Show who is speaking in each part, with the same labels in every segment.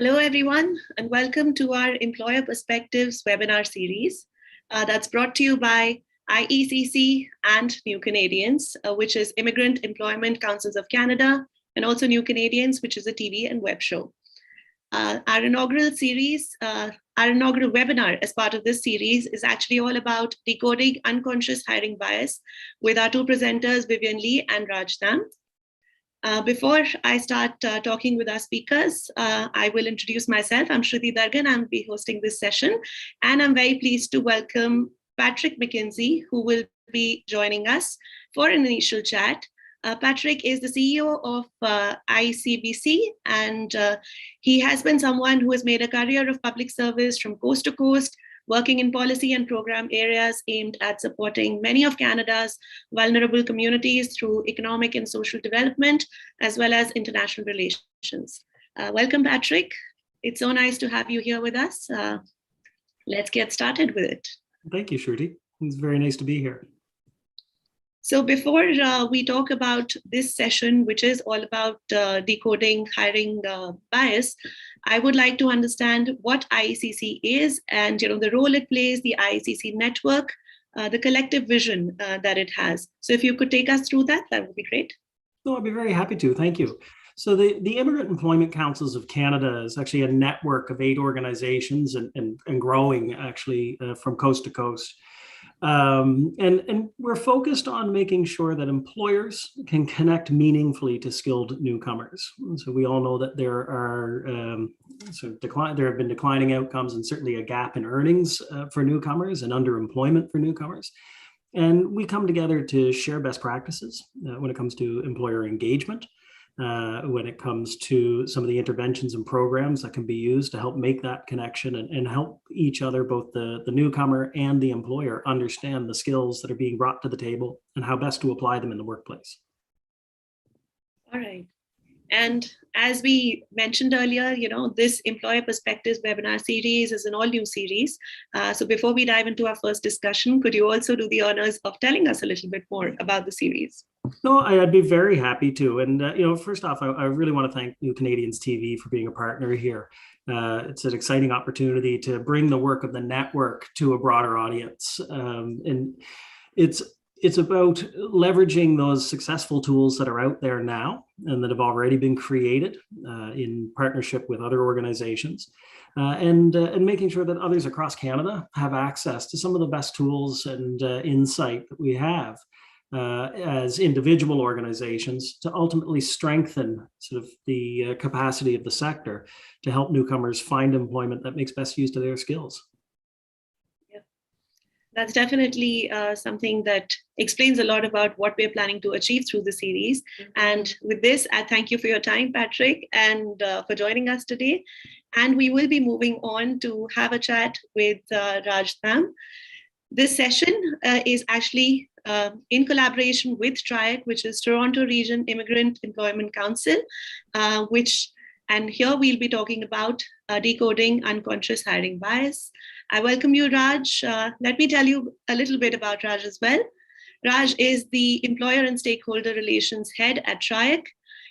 Speaker 1: Hello, everyone, and welcome to our Employer Perspectives webinar series that's brought to you by IECC and New Canadians, which is Immigrant Employment Councils of Canada, and also New Canadians, which is a TV and web show. Our inaugural webinar as part of this series is actually all about decoding unconscious hiring bias with our two presenters, Vivian Li and Raj Dam. Before I start talking with our speakers, I will introduce myself. I'm Shruti Dargan. I'll be hosting this session. And I'm very pleased to welcome Patrick McKenzie, who will be joining us for an initial chat. Patrick is the CEO of ICBC, and he has been someone who has made a career of public service from coast to coast, working in policy and program areas aimed at supporting many of Canada's vulnerable communities through economic and social development, as well as international relations. Welcome, Patrick. It's so nice to have you here with us. Let's get started with it.
Speaker 2: Thank you, Shruti. It's very nice to be here.
Speaker 1: So before we talk about this session, which is all about decoding hiring bias, I would like to understand what IECC is and the role it plays, the IECC network, the collective vision that it has. So if you could take us through that, that would be great.
Speaker 2: No, I'd be very happy to. Thank you. So the Immigrant Employment Councils of Canada is actually a network of 8 organizations and growing actually from coast to coast. And we're focused on making sure that employers can connect meaningfully to skilled newcomers. And so we all know that there are there have been declining outcomes and certainly a gap in earnings for newcomers and underemployment for newcomers. And we come together to share best practices when it comes to employer engagement, when it comes to some of the interventions and programs that can be used to help make that connection and help each other, both the newcomer and the employer, understand the skills that are being brought to the table and how best to apply them in the workplace.
Speaker 1: All right. And as we mentioned earlier, this Employer Perspectives webinar series is an all-new series. So before we dive into our first discussion, could you also do the honors of telling us a little bit more about the series?
Speaker 2: No, I'd be very happy to. And, first off, I really want to thank New Canadians TV for being a partner here. It's an exciting opportunity to bring the work of the network to a broader audience. And it's about leveraging those successful tools that are out there now and that have already been created in partnership with other organizations and making sure that others across Canada have access to some of the best tools and insight that we have as individual organizations to ultimately strengthen sort of the capacity of the sector to help newcomers find employment that makes best use of their skills.
Speaker 1: That's definitely something that explains a lot about what we're planning to achieve through the series. And with this, I thank you for your time, Patrick, and for joining us today. And we will be moving on to have a chat with Raj Dam. This session is actually in collaboration with TRIEC, which is Toronto Region Immigrant Employment Council, and here we'll be talking about decoding unconscious hiring bias. I welcome you, Raj. Let me tell you a little bit about Raj as well. Raj is the Employer and Stakeholder Relations Head at TRIEC.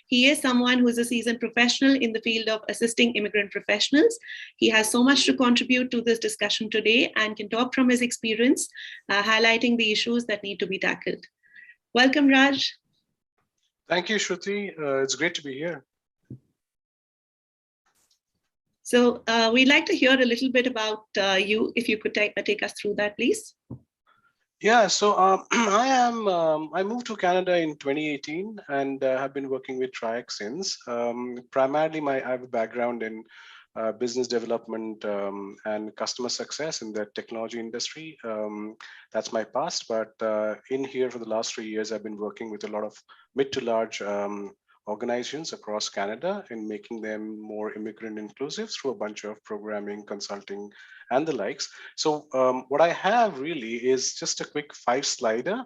Speaker 1: He is someone who is a seasoned professional in the field of assisting immigrant professionals. He has so much to contribute to this discussion today and can talk from his experience, highlighting the issues that need to be tackled. Welcome, Raj.
Speaker 3: Thank you, Shruti. It's great to be here.
Speaker 1: So we'd like to hear a little bit about you, if you could take us through that, please.
Speaker 3: Yeah, so I moved to Canada in 2018 and have been working with TRIEC since. Primarily, I have a background in business development and customer success in the technology industry. That's my past, but in here for the last 3 years, I've been working with a lot of mid to large organizations across Canada and making them more immigrant inclusive through a bunch of programming, consulting, and the likes. So what I have really is just a quick 5-slider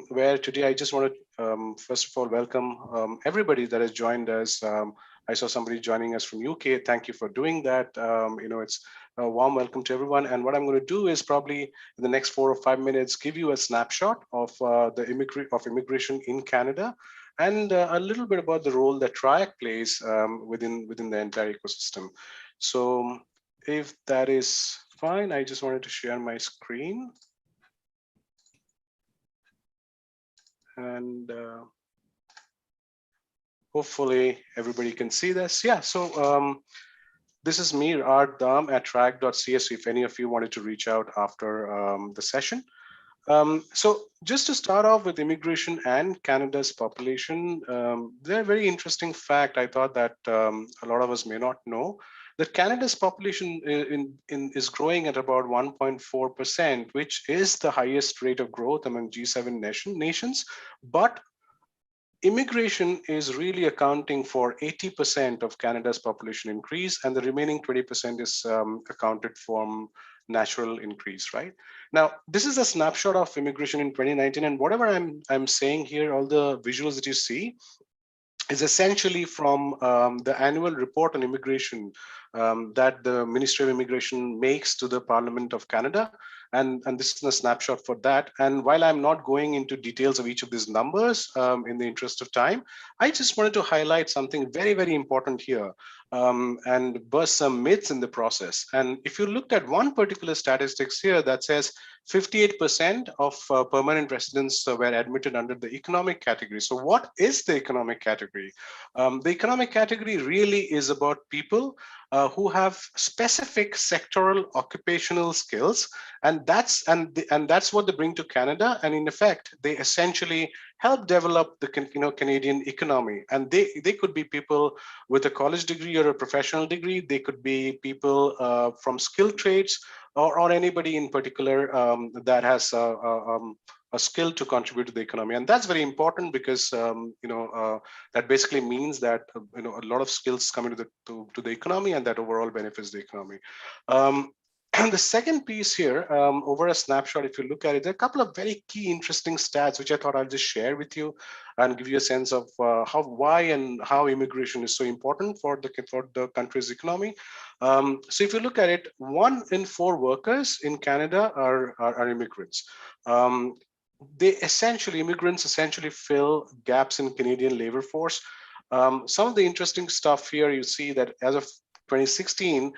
Speaker 3: where today I just want to, first of all, welcome everybody that has joined us. I saw somebody joining us from UK. Thank you for doing that. It's a warm welcome to everyone. And what I'm going to do is probably in the next 4 or 5 minutes, give you a snapshot of the immigration in Canada. and a little bit about the role that TRIEC plays within the entire ecosystem. So if that is fine, I just wanted to share my screen. And hopefully everybody can see this. Yeah, so this is me, Raj Dam at TRIEC.ca. So if any of you wanted to reach out after the session. So just to start off with immigration and Canada's population, they're a very interesting fact. I thought that a lot of us may not know that Canada's population is growing at about 1.4%, which is the highest rate of growth among G7 nations. But immigration is really accounting for 80% of Canada's population increase, and the remaining 20% is accounted from natural increase, right? Now, this is a snapshot of immigration in 2019, and whatever I'm saying here, all the visuals that you see is essentially from the annual report on immigration that the Ministry of Immigration makes to the Parliament of Canada. And this is a snapshot for that. And while I'm not going into details of each of these numbers in the interest of time, I just wanted to highlight something very, very important here and burst some myths in the process. And if you looked at one particular statistics here that says 58% of permanent residents were admitted under the economic category. So what is the economic category? The economic category really is about people who have specific sectoral occupational skills, and that's what they bring to Canada. And in effect, they essentially help develop the Canadian economy. And they could be people with a college degree or a professional degree. They could be people from skilled trades, or anybody in particular that has a skill to contribute to the economy. And that's very important because that basically means that a lot of skills come into to the economy, and that overall benefits the economy. And the second piece here, over a snapshot, if you look at it, there are a couple of very key interesting stats, which I thought I'll just share with you and give you a sense of why and how immigration is so important for the country's economy. So if you look at it, 1 in 4 workers in Canada are immigrants. Immigrants essentially fill gaps in Canadian labor force. Some of the interesting stuff here, you see that as of 2016,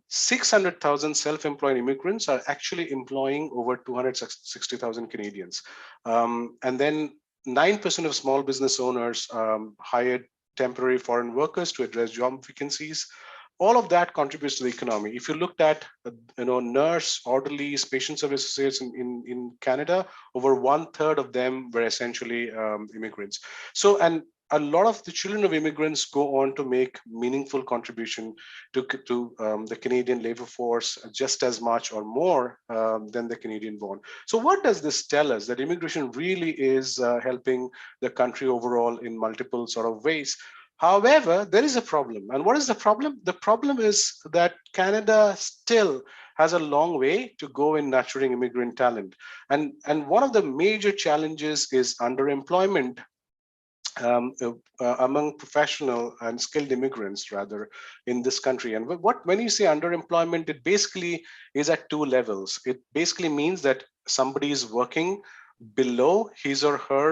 Speaker 3: 600,000 self-employed immigrants are actually employing over 260,000 Canadians. And then 9% of small business owners hired temporary foreign workers to address job vacancies. All of that contributes to the economy. If you looked at, nurse, orderlies, patient service associates in Canada, over 1/3 of them were essentially immigrants. So, and a lot of the children of immigrants go on to make meaningful contribution to the Canadian labor force, just as much or more than the Canadian born. So what does this tell us? That immigration really is helping the country overall in multiple sort of ways. However, there is a problem. And what is the problem? The problem is that Canada still has a long way to go in nurturing immigrant talent. And one of the major challenges is underemployment among professional and skilled immigrants, rather, in this country. And when you say underemployment, it basically is at 2 levels. It basically means that somebody is working below his or her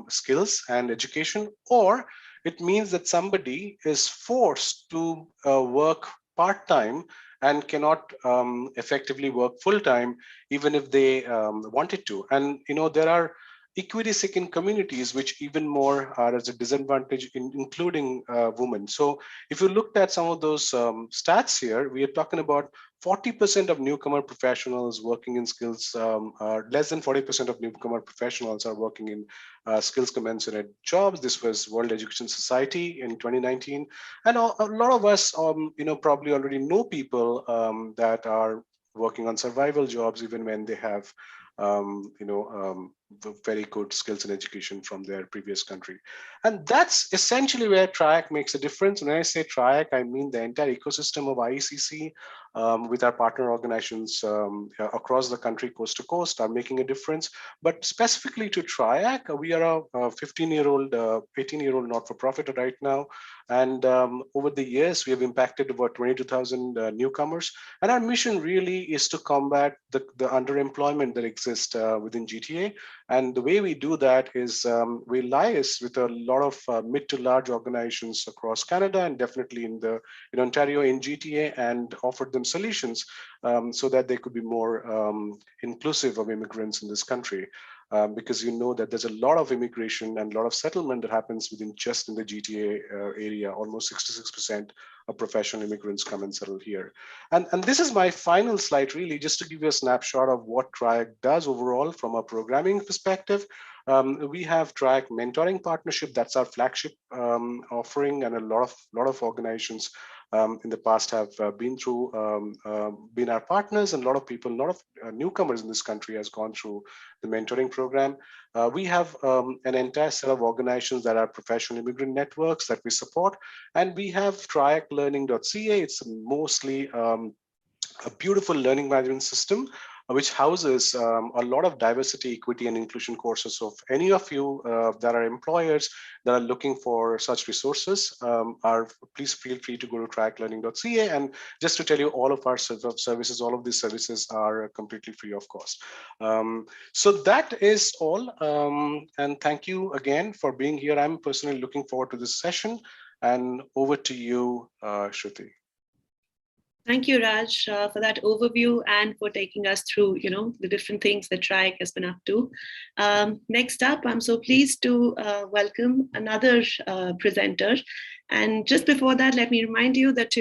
Speaker 3: skills and education, or it means that somebody is forced to work part-time and cannot effectively work full-time, even if they wanted to. And there are equity-seeking communities which even more are as a disadvantage, including women. So if you looked at some of those stats here, we are talking about 40% of newcomer professionals working in skills, less than 40% of newcomer professionals are working in skills commensurate jobs. This was World Education Society in 2019. And a lot of us, probably already know people that are working on survival jobs, even when they have very good skills and education from their previous country. And that's essentially where TRIEC makes a difference. When I say TRIEC, I mean the entire ecosystem of IECC with our partner organizations across the country, coast to coast, are making a difference. But specifically to TRIEC, we are a 15-year-old, 18-year-old not-for-profit right now. And over the years, we have impacted about 22,000 newcomers. And our mission really is to combat the underemployment that exists within GTA. And the way we do that is we liaise with a lot of mid to large organizations across Canada and definitely in Ontario, in GTA, and offer them solutions so that they could be more inclusive of immigrants in this country. Because you know that there's a lot of immigration and a lot of settlement that happens just in the GTA area. Almost 66% of professional immigrants come and settle here. And this is my final slide, really, just to give you a snapshot of what TRIEC does overall from a programming perspective. We have TRIEC Mentoring Partnership. That's our flagship offering, and a lot of organizations in the past have been our partners, and a lot of people, a lot of newcomers in this country has gone through the mentoring program. We have an entire set of organizations that are professional immigrant networks that we support, and we have TRIEClearning.ca. It's mostly a beautiful learning management system which houses a lot of diversity, equity, and inclusion courses. So if any of you that are employers that are looking for such resources, please feel free to go to TRIEClearning.ca. And just to tell you, all of our services, all of these services are completely free of cost. So that is all. And thank you again for being here. I'm personally looking forward to this session. And over to you, Shruti.
Speaker 1: Thank you, Raj, for that overview and for taking us through, the different things that TRIEC has been up to. Next up, I'm so pleased to welcome another presenter. And just before that, let me remind you that,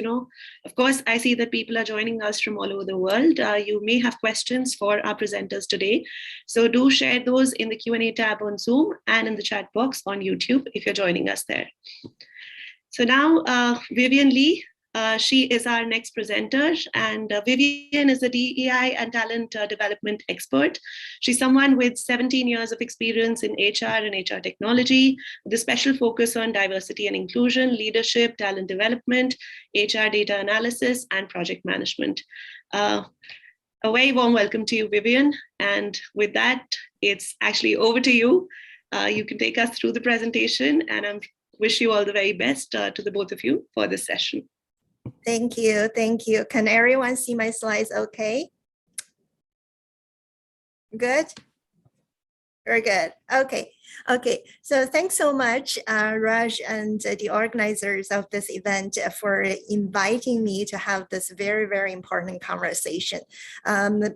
Speaker 1: of course, I see that people are joining us from all over the world. You may have questions for our presenters today. So do share those in the Q&A tab on Zoom and in the chat box on YouTube if you're joining us there. So now, Vivian Li. She is our next presenter, and Vivian is a DEI and talent development expert. She's someone with 17 years of experience in HR and HR technology, with a special focus on diversity and inclusion, leadership, talent development, HR data analysis, and project management. A very warm welcome to you, Vivian. And with that, it's actually over to you. You can take us through the presentation, and I wish you all the very best to the both of you for this session.
Speaker 4: Thank you. Thank you. Can everyone see my slides okay? Good? Very good. Okay. Okay. So thanks so much, Raj, and the organizers of this event for inviting me to have this very, very important conversation.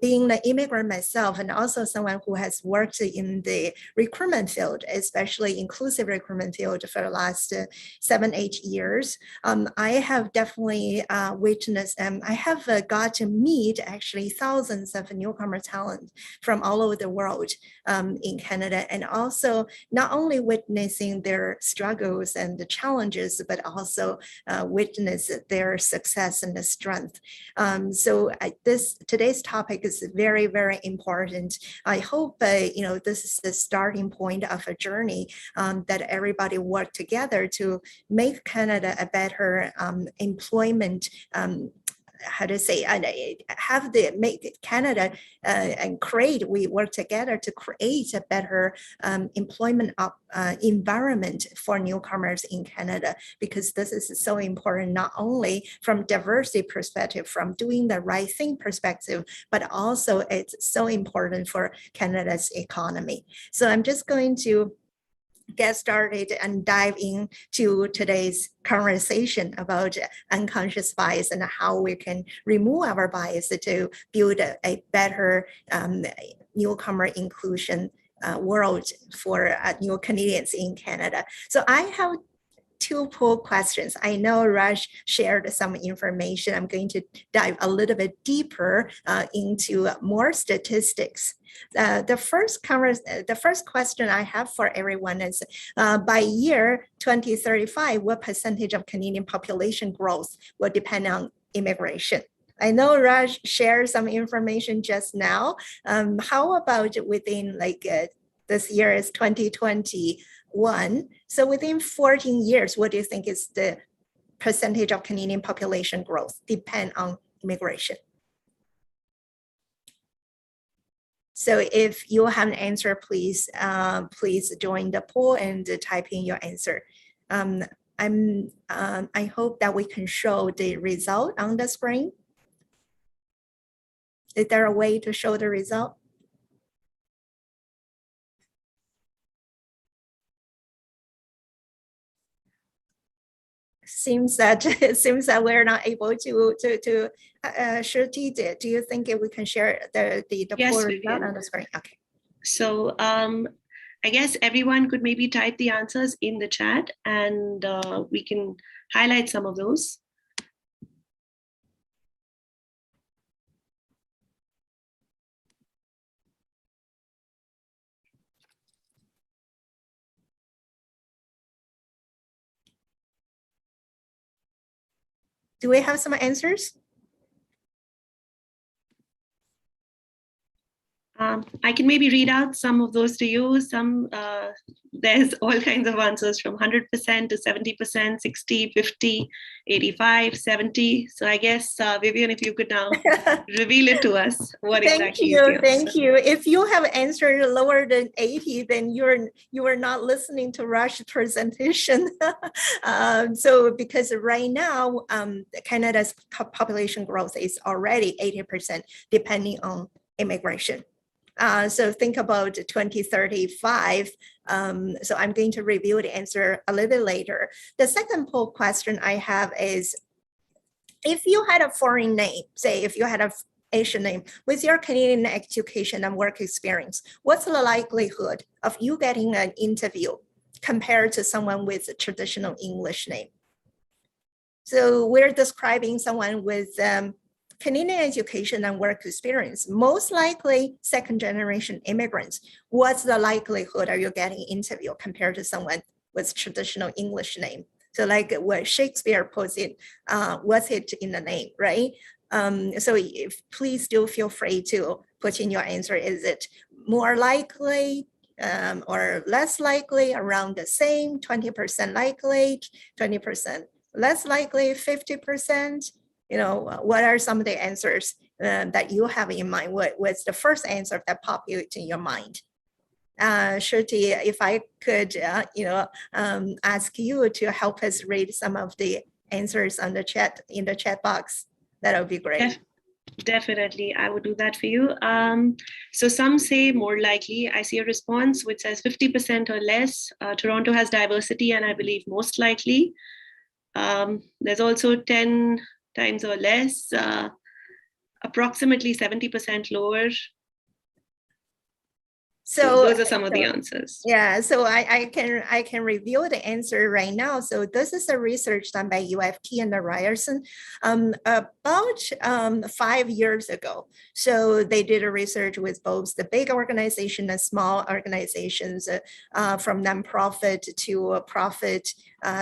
Speaker 4: Being an immigrant myself, and also someone who has worked in the recruitment field, especially inclusive recruitment field for the last 7-8 years, I have definitely witnessed, I have got to meet actually thousands of newcomer talent from all over the world in Canada, and also not only witnessing their struggles and the challenges, but also witness their success and the strength. So today's topic is very, very important. I hope this is the starting point of a journey that everybody work together to make Canada a better employment make Canada and we work together to create a better employment environment for newcomers in Canada, because this is so important, not only from diversity perspective, from doing the right thing perspective, but also it's so important for Canada's economy. So I'm just going to get started and dive into today's conversation about unconscious bias and how we can remove our bias to build a better newcomer inclusion world for new Canadians in Canada. So I have 2 poll questions. I know Raj shared some information. I'm going to dive a little bit deeper into more statistics. The first question I have for everyone is, by year 2035, what percentage of Canadian population growth will depend on immigration? I know Raj shared some information just now. How about within this year is 2021. So within 14 years, what do you think is the percentage of Canadian population growth depend on immigration? So if you have an answer, please join the poll and type in your answer. I hope that we can show the result on the screen. Is there a way to show the result? seems that we're not able to Shruti, do you think we can share the
Speaker 1: Yes,
Speaker 4: poll
Speaker 1: we
Speaker 4: result
Speaker 1: can.
Speaker 4: on the screen? Okay.
Speaker 1: So I guess everyone could maybe type the answers in the chat, and we can highlight some of those.
Speaker 4: Do we have some answers?
Speaker 1: I can maybe read out some of those to you. There's all kinds of answers from 100% to 70%, 60, 50, 85, 70. So I guess, Vivian, if you could now reveal it to us, what exactly is the answer?
Speaker 4: Thank you. If you have answered lower than 80, then you are not listening to Raj's presentation. So because right now, Canada's population growth is already 80%, depending on immigration. So think about 2035. So I'm going to review the answer a little bit later. The second poll question I have is, if you had a foreign name, say if you had an Asian name with your Canadian education and work experience, what's the likelihood of you getting an interview compared to someone with a traditional English name? So we're describing someone with Canadian education and work experience, most likely second-generation immigrants. What's the likelihood are you getting interview compared to someone with traditional English name? So like what Shakespeare puts it, what's it in the name, right? So please do feel free to put in your answer. Is it more likely or less likely, around the same, 20% likely, 20% less likely, 50%? You know, what are some of the answers that you have in mind? What's the first answer that popped in your mind? Shruti, if I could, ask you to help us read some of the answers on the chat, in the chat box, that would be great.
Speaker 1: Definitely, I would do that for you. So some say more likely. I see a response which says 50% or less. Toronto has diversity, and I believe most likely. There's also 10 times or less, approximately 70% lower. So those are some of the answers.
Speaker 4: Yeah, so I can review the answer right now. So this is a research done by UFT and the Ryerson about 5 years ago. So they did a research with both the big organization and small organizations, from nonprofit to profit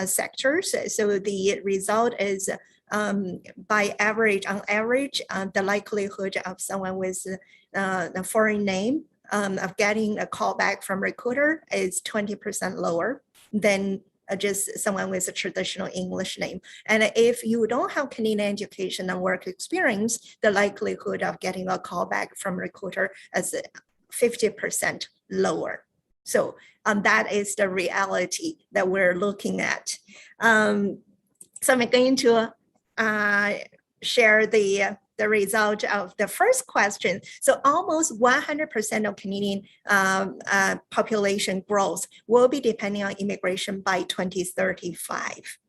Speaker 4: sectors. So the result is on average, the likelihood of someone with a foreign name of getting a call back from recruiter is 20% lower than just someone with a traditional English name. And if you don't have Canadian education and work experience, the likelihood of getting a call back from recruiter is 50% lower. So that is the reality that we're looking at. So I'm going to share the result of the first question. So almost 100% of Canadian population growth will be depending on immigration by 2035.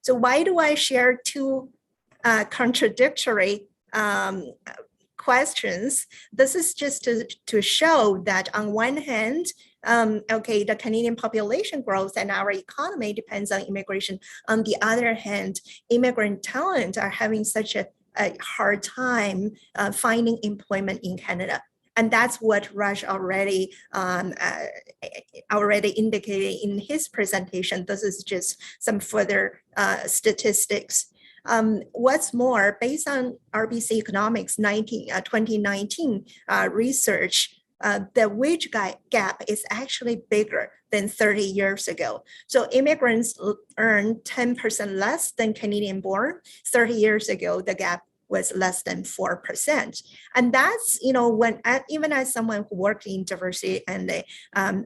Speaker 4: So why do I share two contradictory questions? This is just to show that on one hand, okay, the Canadian population growth and our economy depends on immigration. On the other hand, immigrant talent are having such a hard time finding employment in Canada. And that's what Raj already indicated in his presentation. This is just some further statistics. What's more, based on RBC Economics 2019 research, the wage gap is actually bigger than 30 years ago. So immigrants earn 10% less than Canadian born. 30 years ago, the gap was less than 4%. And that's, you know, when even as someone who worked in diversity and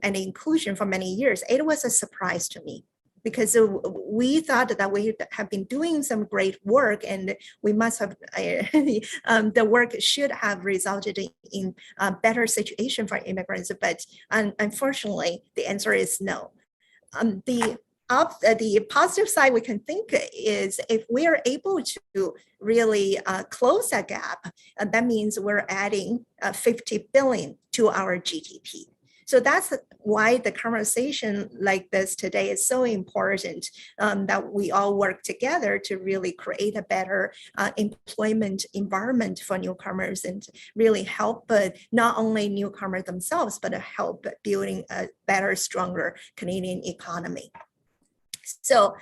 Speaker 4: inclusion for many years, it was a surprise to me, because we thought that we have been doing some great work and we must have, the work should have resulted in a better situation for immigrants, but unfortunately, the answer is no. The the positive side we can think is if we are able to really close that gap, that means we're adding 50 billion to our GDP. So that's why the conversation like this today is so important, that we all work together to really create a better employment environment for newcomers and really help not only newcomers themselves, but help building a better, stronger Canadian economy. So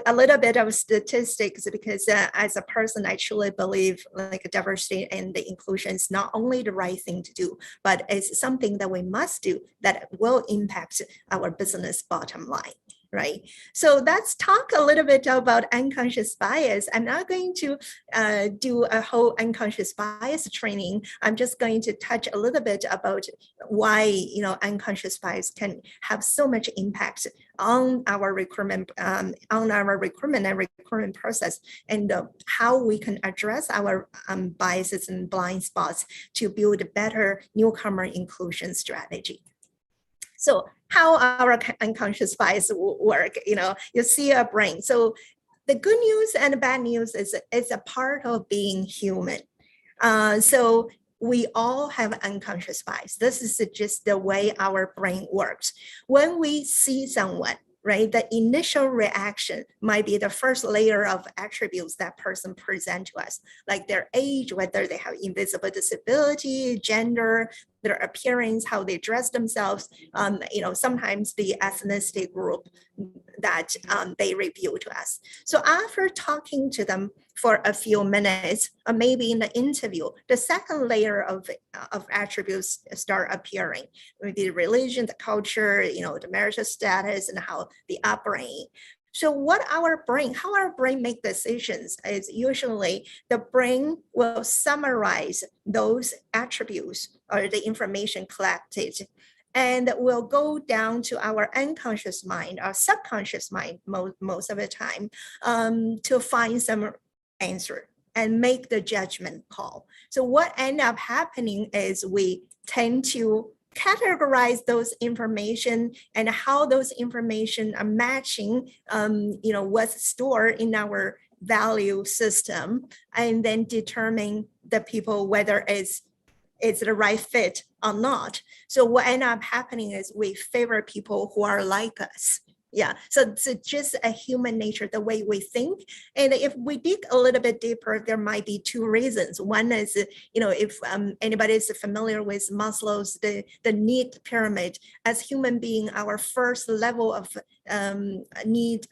Speaker 4: a little bit of statistics, because as a person, I truly believe like diversity and the inclusion is not only the right thing to do, but it's something that we must do that will impact our business bottom line. Right. So let's talk a little bit about unconscious bias. I'm not going to do a whole unconscious bias training. I'm just going to touch a little bit about why, unconscious bias can have so much impact on our recruitment, and recruitment process, and how we can address our biases and blind spots to build a better newcomer inclusion strategy. So how our unconscious bias work, you see a brain. So the good news and the bad news is it's a part of being human. So we all have unconscious bias. This is just the way our brain works. When we see someone, right, the initial reaction might be the first layer of attributes that person present to us, like their age, whether they have invisible disability, gender, their appearance, how they dress themselves, sometimes the ethnicity group that they reveal to us. So after talking to them for a few minutes, or maybe in the interview, the second layer of attributes start appearing. Maybe the religion, the culture, the marital status, and how the upbringing. So how our brain make decisions is usually the brain will summarize those attributes or the information collected, and will go down to our unconscious mind, our subconscious mind most of the time, to find some answer and make the judgment call. So what end up happening is we tend to categorize those information and how those information are matching, what's stored in our value system, and then determine the people whether it's the right fit or not. So what end up happening is we favor people who are like us. Yeah, so it's just a human nature, the way we think. And if we dig a little bit deeper, there might be two reasons. One is, if anybody is familiar with Maslow's, the need pyramid, as human being, our first level of need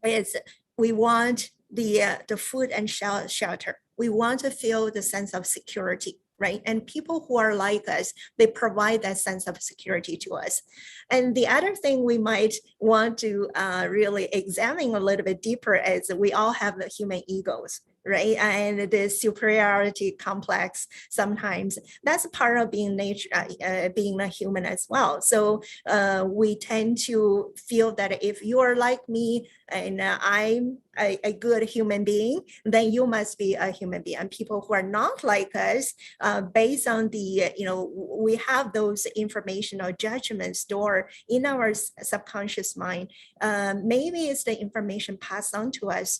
Speaker 4: is we want the food and shelter. We want to feel the sense of security. Right? And people who are like us, they provide that sense of security to us. And the other thing we might want to really examine a little bit deeper is we all have the human egos, right? And the superiority complex, sometimes that's part of being being a human as well. So we tend to feel that if you're like me and I'm a good human being, then you must be a human being. And people who are not like us, based on the, we have those information or judgments stored in our subconscious mind. Maybe it's the information passed on to us,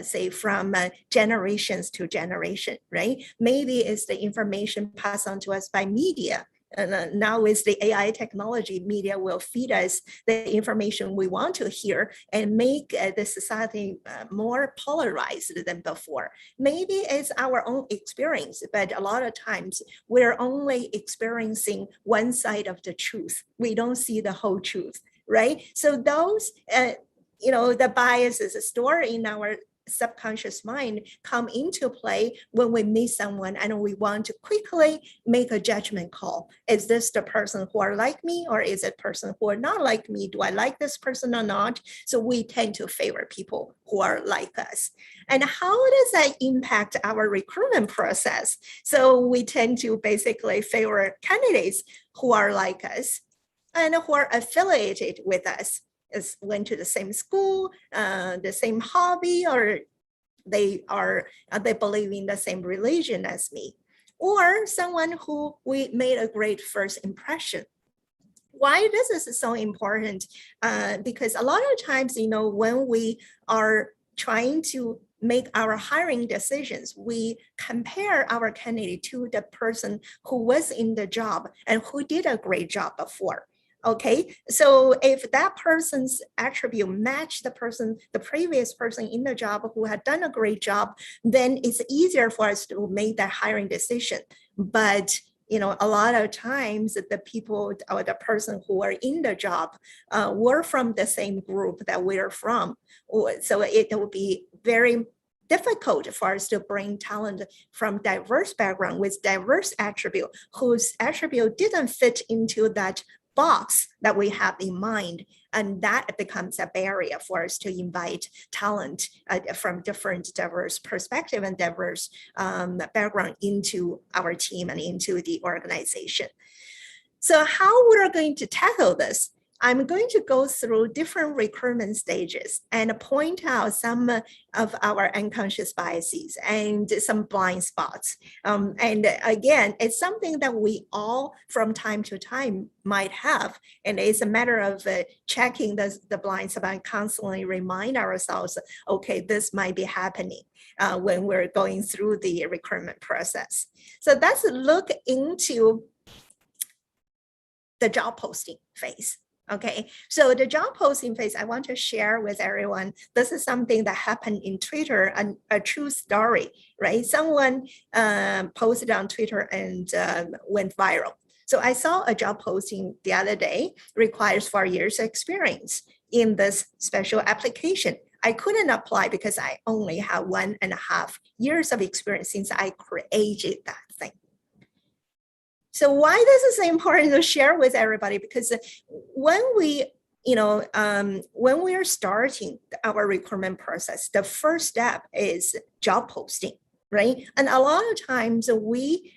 Speaker 4: say from generations to generation, right? Maybe it's the information passed on to us by media. And now with the AI technology, media will feed us the information we want to hear and make the society more polarized than before. Maybe it's our own experience, but a lot of times we're only experiencing one side of the truth. We don't see the whole truth, right? So those, the biases stored in our subconscious mind come into play when we meet someone and we want to quickly make a judgment call. Is this the person who are like me, or is it person who are not like me? Do I like this person or not? So we tend to favor people who are like us. And how does that impact our recruitment process? So we tend to basically favor candidates who are like us and who are affiliated with us, went to the same school, the same hobby, or they believe in the same religion as me, or someone who we made a great first impression. Why this is so important? Because a lot of times, when we are trying to make our hiring decisions, we compare our candidate to the person who was in the job and who did a great job before. Okay, so if that person's attribute match the previous person in the job who had done a great job, then it's easier for us to make that hiring decision. But a lot of times the people or the person who are in the job were from the same group that we're from. So it will be very difficult for us to bring talent from diverse background with diverse attribute, whose attribute didn't fit into that box that we have in mind. And that becomes a barrier for us to invite talent from different diverse perspective and diverse background into our team and into the organization. So how we're going to tackle this? I'm going to go through different recruitment stages and point out some of our unconscious biases and some blind spots. And again, it's something that we all from time to time might have. And it's a matter of checking the blind spot and constantly remind ourselves, okay, this might be happening when we're going through the recruitment process. So let's look into the job posting phase. Okay, so the job posting phase, I want to share with everyone, this is something that happened in Twitter, and a true story, right? Someone posted on Twitter and went viral. So I saw a job posting the other day, requires 4 years experience in this special application. I couldn't apply because I only have 1.5 years of experience since I created that thing. So why this is important to share with everybody, because when we, when we are starting our recruitment process, the first step is job posting, right? And a lot of times we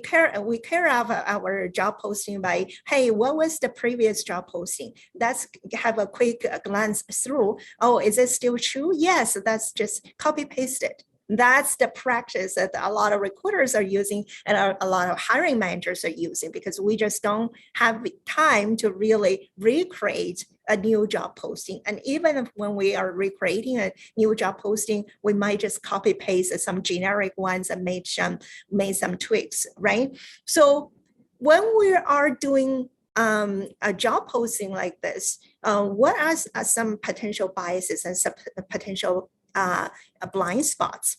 Speaker 4: care of our job posting by, hey, what was the previous job posting? Let's have a quick glance through. Oh, is it still true? Yes, that's just copy pasted. That's the practice that a lot of recruiters are using and a lot of hiring managers are using, because we just don't have time to really recreate a new job posting. And even when we are recreating a new job posting, we might just copy paste some generic ones and made some tweaks, right? So when we are doing a job posting like this, what are some potential biases and some potential blind spots?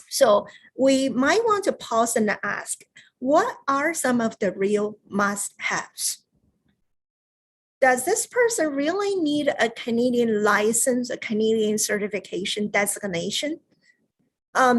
Speaker 4: So we might want to pause and ask, what are some of the real must-haves? Does this person really need a Canadian license, a Canadian certification designation?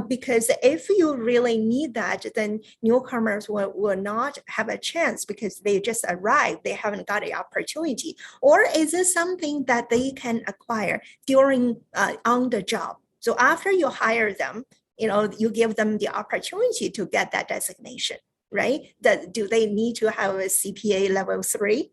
Speaker 4: Because if you really need that, then newcomers will not have a chance because they just arrived, they haven't got the opportunity. Or is it something that they can acquire during on the job? So after you hire them, you give them the opportunity to get that designation, right? Do they need to have a CPA level 3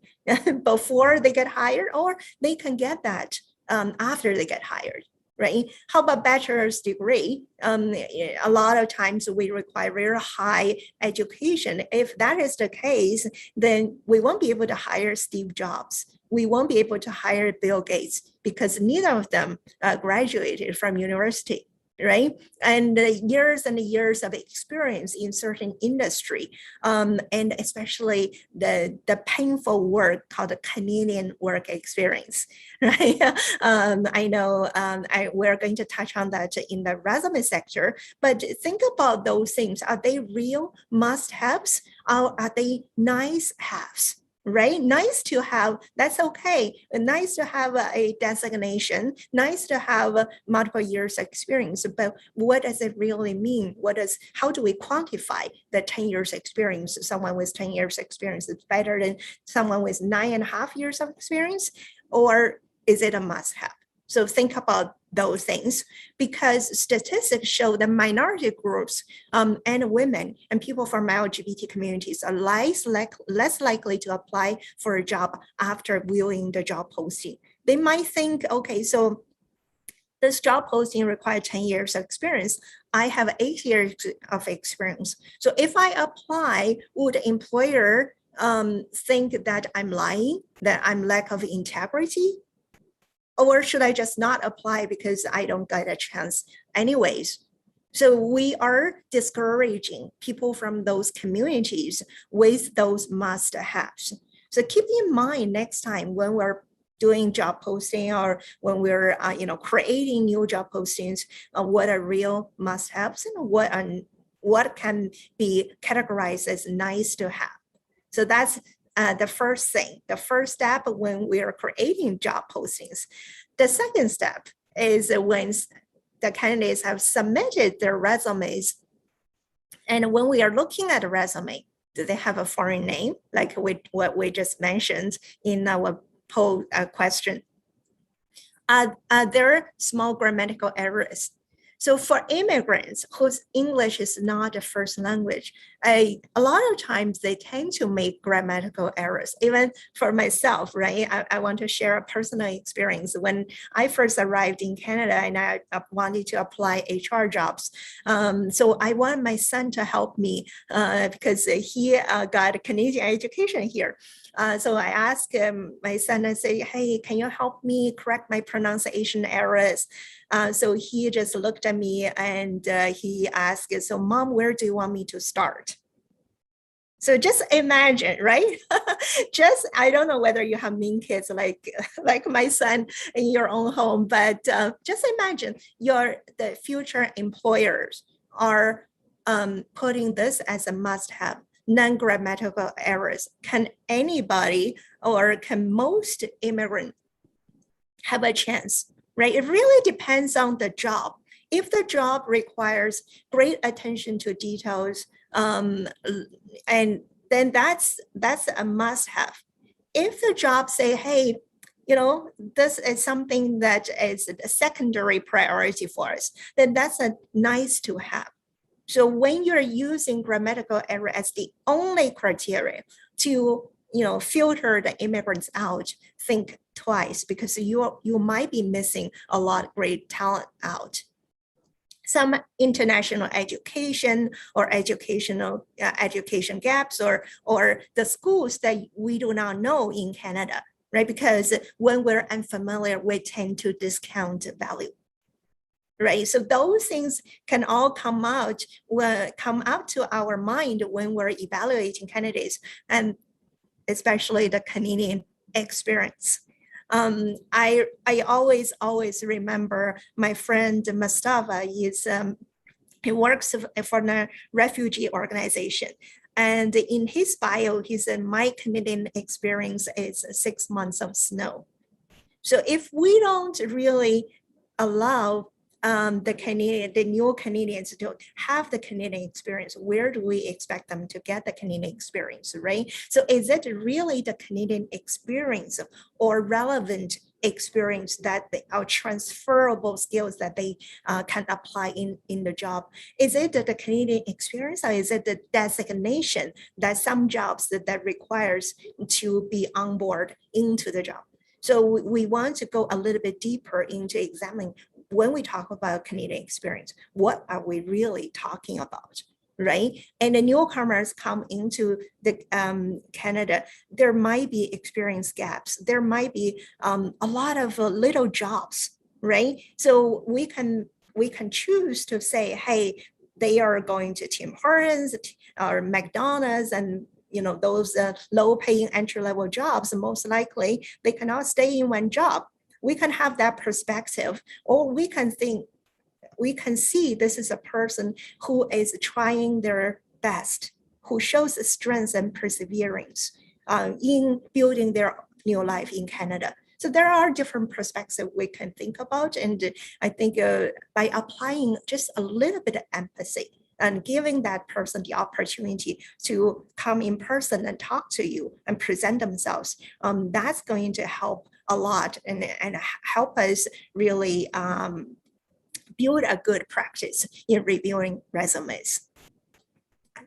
Speaker 4: before they get hired, or they can get that after they get hired? Right? How about bachelor's degree? A lot of times we require very high education. If that is the case, then we won't be able to hire Steve Jobs. We won't be able to hire Bill Gates because neither of them graduated from university, right? And years and years of experience in certain industry, and especially the painful work called the Canadian work experience, right? I know we're going to touch on that in the resume sector, but think about those things. Are they real must-haves, or are they nice-haves? Right? Nice to have, that's okay. Nice to have a designation, nice to have multiple years experience, but what does it really mean? How do we quantify the 10 years experience? Someone with 10 years experience is better than someone with 9.5 years of experience, or is it a must-have? So think about those things, because statistics show that minority groups and women and people from LGBT communities are less likely to apply for a job after viewing the job posting. They might think, okay, so this job posting requires 10 years of experience. I have 8 years of experience. So if I apply, would the employer think that I'm lying, that I'm lack of integrity? Or should I just not apply because I don't get a chance anyways? So we are discouraging people from those communities with those must-haves. So keep in mind next time when we're doing job posting or when we're creating new job postings, what are real must-haves and what can be categorized as nice to have. So that's the first thing, the first step when we are creating job postings. The second step is when the candidates have submitted their resumes. And when we are looking at a resume, do they have a foreign name? Like what we just mentioned in our poll question. Are there small grammatical errors? So for immigrants whose English is not a first language, a lot of times they tend to make grammatical errors. Even for myself, right? I want to share a personal experience. When I first arrived in Canada and I wanted to apply HR jobs, so I want my son to help me because he got a Canadian education here. So I asked my son, I say, hey, can you help me correct my pronunciation errors? So he just looked at me and he asked, so Mom, where do you want me to start? So just imagine, right? I don't know whether you have mean kids like my son in your own home, but just imagine the future employers are putting this as a must-have. Non-grammatical errors. Can anybody or can most immigrants have a chance, right? It really depends on the job. If the job requires great attention to details, and then that's a must-have. If the job say, hey, this is something that is a secondary priority for us, then that's a nice to have. So when you're using grammatical error as the only criteria to filter the immigrants out, think twice because you might be missing a lot of great talent out. Some international education or education gaps or the schools that we do not know in Canada, right? Because when we're unfamiliar, we tend to discount value. Right, so those things can all come up to our mind when we're evaluating candidates, and especially the Canadian experience. I always remember my friend Mustafa. He works for a refugee organization, and in his bio, he said, "My Canadian experience is 6 months of snow." So if we don't really allow the new Canadians to have the Canadian experience, where do we expect them to get the Canadian experience, right? So is it really the Canadian experience or relevant experience that are transferable skills that they can apply in the job? Is it the Canadian experience or is it the designation that some jobs that requires to be on board into the job? So we want to go a little bit deeper into examining when we talk about Canadian experience, what are we really talking about, right? And the newcomers come into the Canada, there might be experience gaps. There might be a lot of little jobs, right? So we can choose to say, hey, they are going to Tim Hortons or McDonald's and those low-paying entry-level jobs, most likely they cannot stay in one job. We can have that perspective, or we can see this is a person who is trying their best, who shows strength and perseverance in building their new life in Canada. So there are different perspectives we can think about. And I think by applying just a little bit of empathy and giving that person the opportunity to come in person and talk to you and present themselves, that's going to help a lot and help us really build a good practice in reviewing resumes.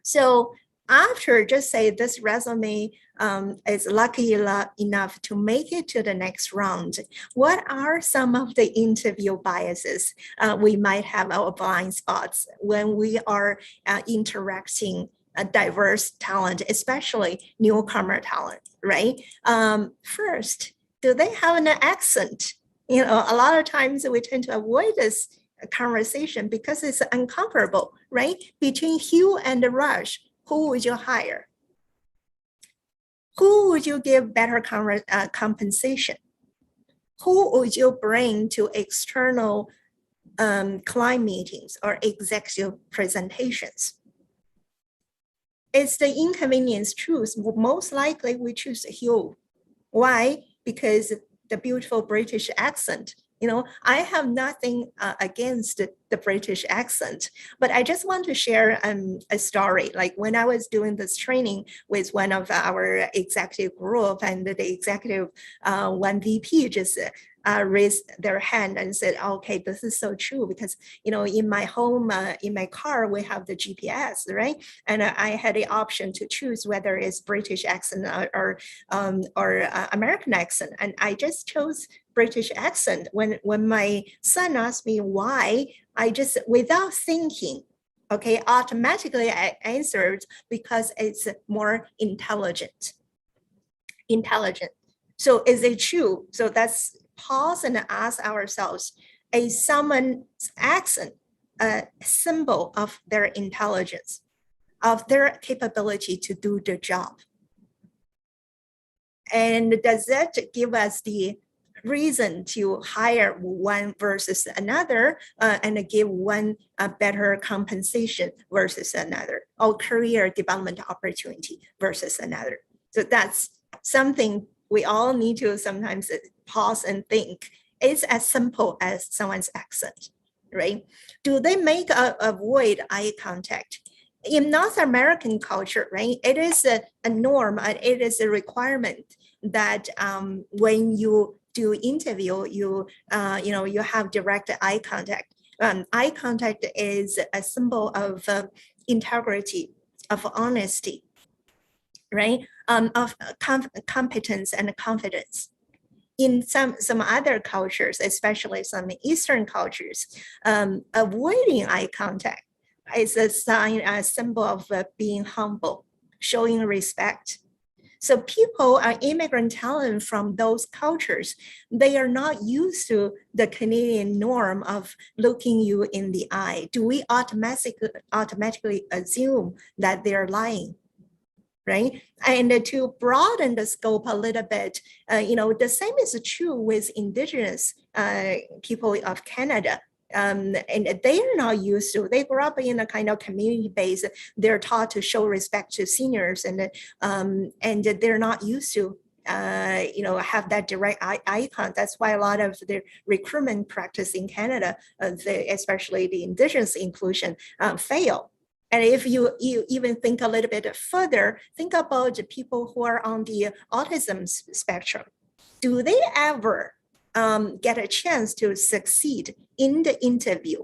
Speaker 4: So after just say this resume is lucky enough to make it to the next round, what are some of the interview biases we might have our blind spots when we are interacting diverse talent, especially newcomer talent, right? First, do they have an accent? You know, a lot of times we tend to avoid this conversation because it's uncomfortable, right? Between Hugh and Raj, who would you hire? Who would you give better compensation? Who would you bring to external client meetings or executive presentations? It's the inconvenience truth. Most likely we choose Hugh. Why? Because the beautiful British accent. You know, I have nothing against the British accent, but I just want to share a story. Like when I was doing this training with one of our executive group, and the executive, one VP just raised their hand and said, okay, this is so true, because, you know, in my home, in my car, we have the GPS, right? And I had the option to choose whether it's British accent or American accent. And I just chose British accent. When my son asked me why, I just, without thinking, okay, automatically I answered because it's more intelligent. So is it true? So that's pause and ask ourselves, is someone's accent a symbol of their intelligence, of their capability to do the job? And does that give us the reason to hire one versus another, and give one a better compensation versus another, or career development opportunity versus another? So that's something we all need to sometimes pause and think. It's as simple as someone's accent, right? Do they avoid eye contact? In North American culture, right, it is a norm, and it is a requirement that when you do interview, you have direct eye contact. Eye contact is a symbol of integrity, of honesty, right? Of competence and confidence. In some other cultures, especially some Eastern cultures, avoiding eye contact is a sign, a symbol of being humble, showing respect. So people are immigrant talent from those cultures. They are not used to the Canadian norm of looking you in the eye. Do we automatically assume that they're lying? Right? And to broaden the scope a little bit, the same is true with Indigenous people of Canada. And they are not used to, they grew up in a kind of community base. They're taught to show respect to seniors, and they're not used to have that direct eye contact. That's why a lot of the recruitment practice in Canada, especially the Indigenous inclusion, fail. And if you even think a little bit further, think about the people who are on the autism spectrum. Do they ever get a chance to succeed in the interview?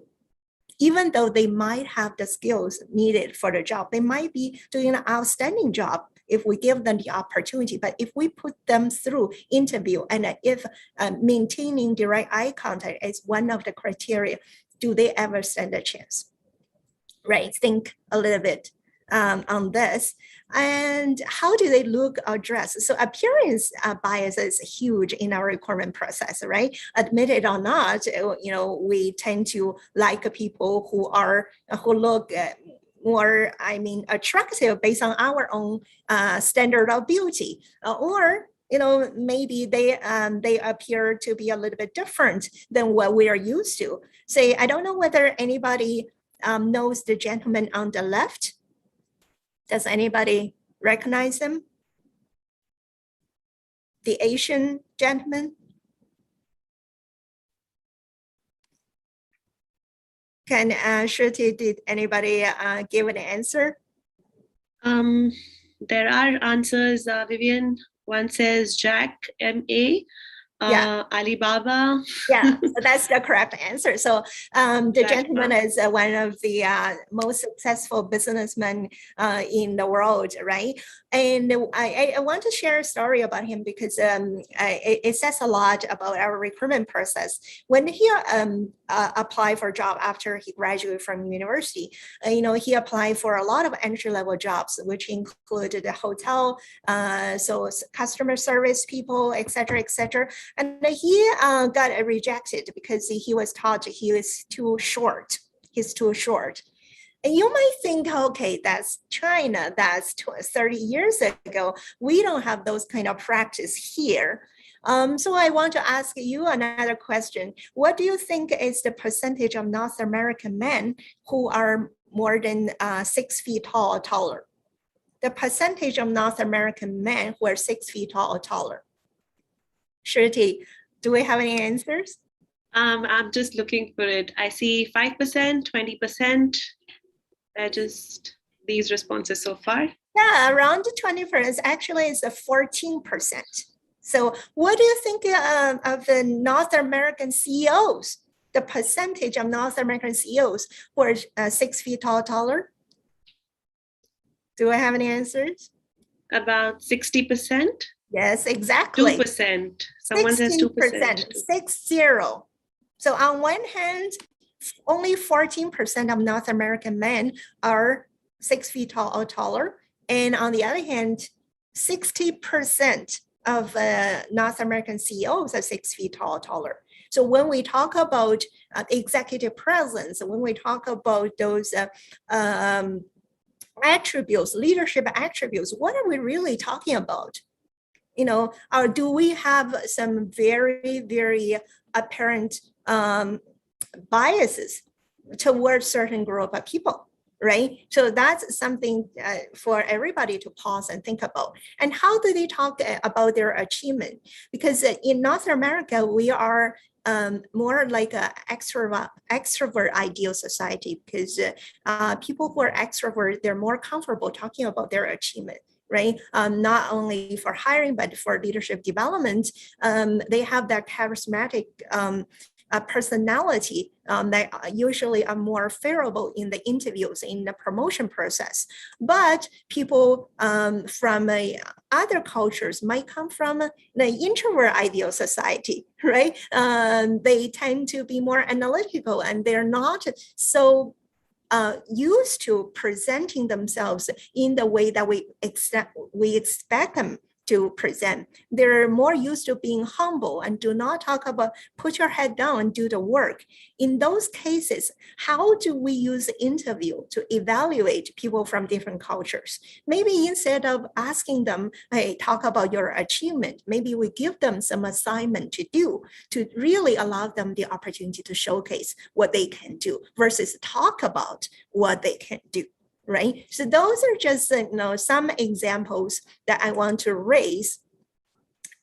Speaker 4: Even though they might have the skills needed for the job, they might be doing an outstanding job if we give them the opportunity. But if we put them through interview, and if maintaining direct eye contact is one of the criteria, do they ever stand a chance? Right, think a little bit on this. And how do they look or dress? So appearance bias is huge in our recruitment process, right? Admit it or not, we tend to like people who look more, attractive based on our own standard of beauty, or maybe they appear to be a little bit different than what we are used to. Say, I don't know whether anybody knows the gentleman on the left. Does anybody recognize him? The Asian gentleman? Can Shruti, did anybody give an answer?
Speaker 1: There are answers, Vivian. One says Jack, M.A. Alibaba.
Speaker 4: Yeah, so that's the correct answer. So the gentleman is one of the most successful businessmen in the world, right? And I want to share a story about him because it says a lot about our recruitment process. When he apply for a job after he graduated from university. He applied for a lot of entry-level jobs, which included the hotel, so customer service people, et cetera, et cetera. And he got rejected because he was taught he was too short. He's too short. And you might think, okay, that's China, that's 30 years ago. We don't have those kind of practice here. So I want to ask you another question. What do you think is the percentage of North American men who are more than 6 feet tall or taller? The percentage of North American men who are 6 feet tall or taller. Shruti, do we have any answers?
Speaker 1: I'm just looking for it. I see 5%, 20%. Just these responses so far.
Speaker 4: Yeah, around 20%. Actually, it's 14%. So what do you think of the North American CEOs? The percentage of North American CEOs who are 6 feet tall, taller? Do I have any answers?
Speaker 1: About 60%.
Speaker 4: Yes, exactly.
Speaker 1: 2%. Someone says 2%.
Speaker 4: 60. So on one hand, only 14% of North American men are 6 feet tall or taller. And on the other hand, 60% of North American CEOs are 6 feet tall or taller. So when we talk about executive presence, when we talk about those attributes, leadership attributes, what are we really talking about? Or do we have some very, very apparent biases towards certain group of people, right? So that's something for everybody to pause and think about. And how do they talk about their achievement? Because in North America, we are more like an extrovert ideal society, because people who are extrovert, they're more comfortable talking about their achievement. Right? Not only for hiring, but for leadership development, they have that charismatic personality that usually are more favorable in the interviews, in the promotion process. But people from other cultures might come from the introvert ideal society, right? They tend to be more analytical, and they're not so used to presenting themselves in the way that we expect them to present. They're more used to being humble and do not talk about put your head down and do the work. In those cases, how do we use interview to evaluate people from different cultures? Maybe instead of asking them, hey, talk about your achievement, maybe we give them some assignment to do to really allow them the opportunity to showcase what they can do versus talk about what they can do. Right? So those are just some examples that I want to raise.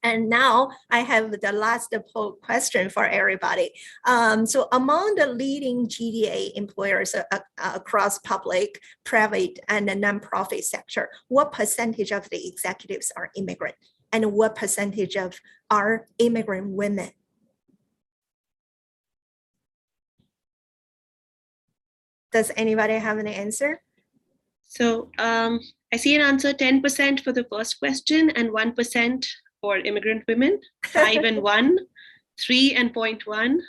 Speaker 4: And now I have the last poll question for everybody. So among the leading GDA employers across public, private, and the nonprofit sector, what percentage of the executives are immigrant? And what percentage of are immigrant women? Does anybody have an answer?
Speaker 1: So I see an answer, 10% for the first question and 1% for immigrant women, 5 and 1, 3 and 0.1.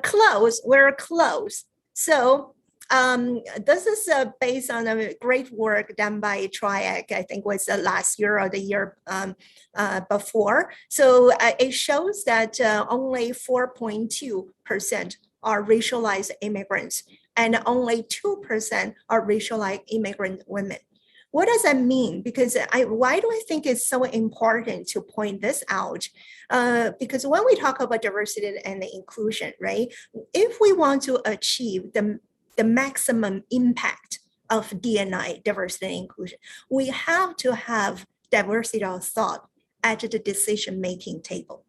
Speaker 4: Close, we're close. So this is based on a great work done by TRIEC, I think was last year or the year before. So it shows that only 4.2% are racialized immigrants, and only 2% are racialized immigrant women. What does that mean? Because why do I think it's so important to point this out? Because when we talk about diversity and inclusion, right? If we want to achieve the maximum impact of D&I, diversity and inclusion, we have to have diversity of thought at the decision-making table.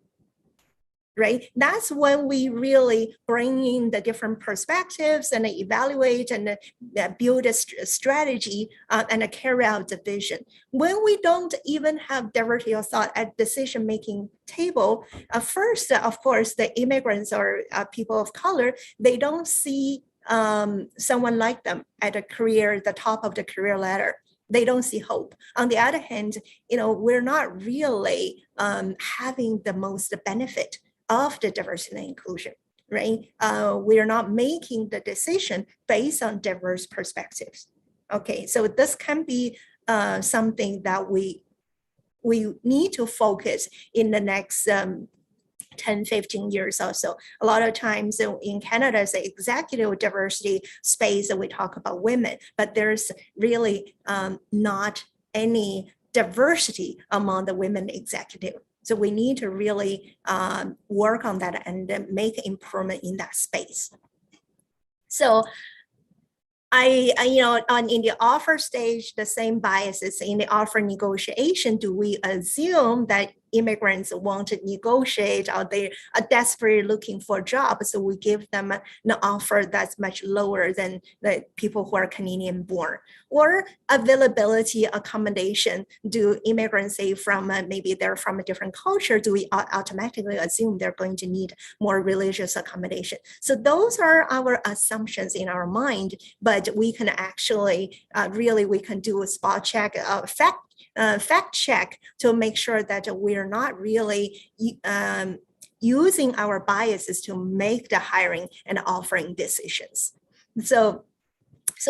Speaker 4: Right? That's when we really bring in the different perspectives and evaluate and build a strategy and carry out the vision. When we don't even have diversity of thought at decision-making table, first, of course, the immigrants or people of color, they don't see someone like them at the top of the career ladder. They don't see hope. On the other hand, we're not really having the most benefit of the diversity and inclusion, right? We are not making the decision based on diverse perspectives. Okay, so this can be something that we need to focus in the next 10, 15 years or so. A lot of times in Canada's executive diversity space, we talk about women, but there's really not any diversity among the women executive. So we need to really work on that and make improvement in that space. So in the offer stage, the same biases in the offer negotiation. Do we assume that immigrants want to negotiate, or they are desperately looking for jobs, so we give them an offer that's much lower than the people who are Canadian born? Or availability accommodation, do immigrants say from maybe they're from a different culture, do we automatically assume they're going to need more religious accommodation? So those are our assumptions in our mind, but we can actually we can do a spot check, fact check to make sure that we're not really using our biases to make the hiring and offering decisions. So that's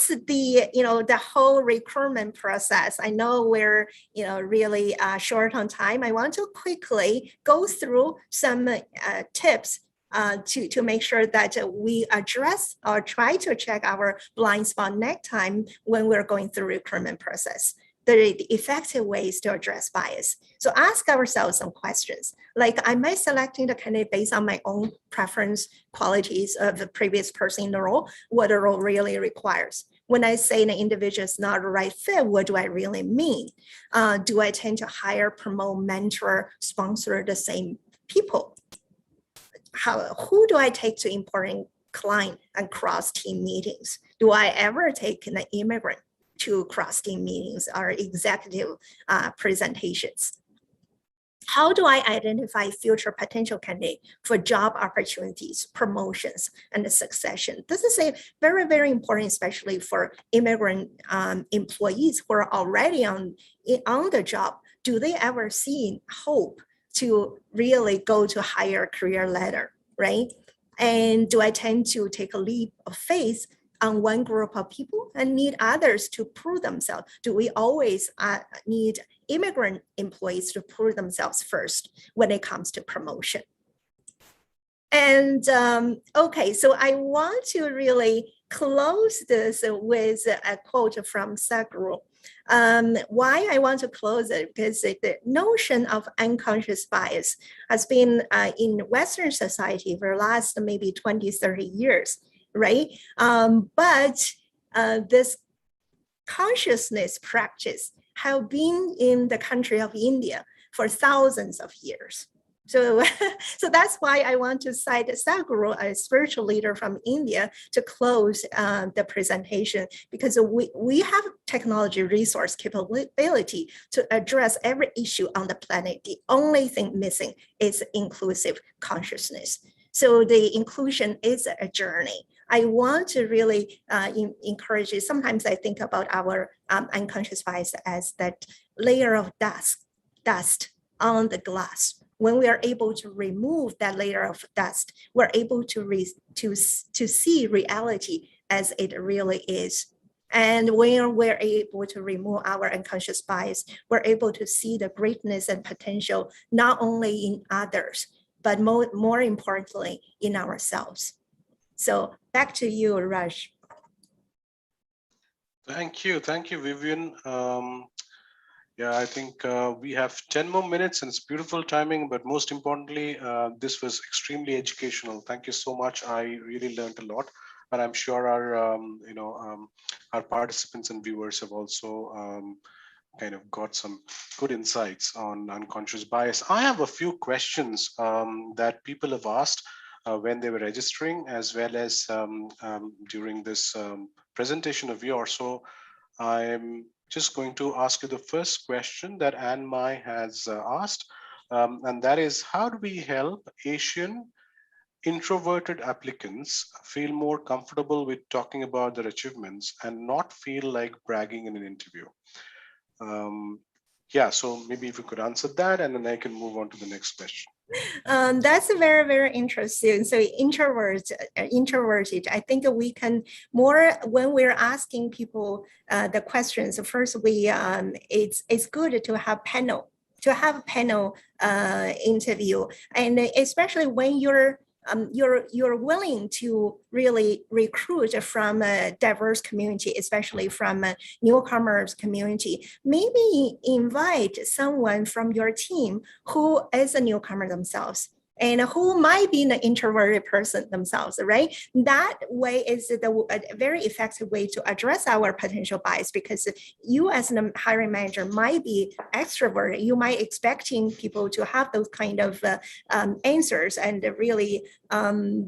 Speaker 4: the whole recruitment process. I know we're really short on time. I want to quickly go through some tips to make sure that we address or try to check our blind spot next time when we're going through recruitment process. The effective ways to address bias. So ask ourselves some questions, like, am I selecting the candidate based on my own preference, qualities of the previous person in the role, what the role really requires? When I say an individual is not the right fit, what do I really mean? Do I tend to hire, promote, mentor, sponsor the same people? Who do I take to important client and cross-team meetings? Do I ever take an immigrant to cross-team meetings or executive presentations? How do I identify future potential candidate for job opportunities, promotions, and the succession? This is a very, very important, especially for immigrant employees who are already on the job. Do they ever see hope to really go to higher career ladder, right? And do I tend to take a leap of faith on one group of people and need others to prove themselves? Do we always need immigrant employees to prove themselves first when it comes to promotion? And okay, so I want to really close this with a quote from Sadhguru. Why I want to close it, because the notion of unconscious bias has been in Western society for the last maybe 20, 30 years, right? But this consciousness practice have been in the country of India for thousands of years. So, so that's why I want to cite Sadhguru, a spiritual leader from India, to close the presentation, because we have technology resource capability to address every issue on the planet. The only thing missing is inclusive consciousness. So the inclusion is a journey. I want to really encourage you. Sometimes I think about our unconscious bias as that layer of dust on the glass. When we are able to remove that layer of dust, we're able to see reality as it really is. And when we're able to remove our unconscious bias, we're able to see the greatness and potential not only in others, but more importantly, in ourselves. So back to you, Raj.
Speaker 3: Thank you, Vivian. Yeah, I think we have 10 more minutes and it's beautiful timing, but most importantly, this was extremely educational. Thank you so much. I really learned a lot, and I'm sure our, our participants and viewers have also kind of got some good insights on unconscious bias. I have a few questions that people have asked when they were registering, as well as during this presentation of yours. So I'm just going to ask you the first question that Anne Mai has asked, and that is, how do we help Asian introverted applicants feel more comfortable with talking about their achievements and not feel like bragging in an interview? Yeah, so maybe if you could answer that, and then I can move on to the next question.
Speaker 4: That's very, very interesting. So introverted, I think we can more when we're asking people the questions. First, it's good to have panel interview, and especially when you're willing to really recruit from a diverse community, especially from a newcomers community. Maybe invite someone from your team who is a newcomer themselves and who might be an introverted person themselves, right? That way is a very effective way to address our potential bias, because you as a hiring manager might be extroverted. You might expecting people to have those kind of answers and really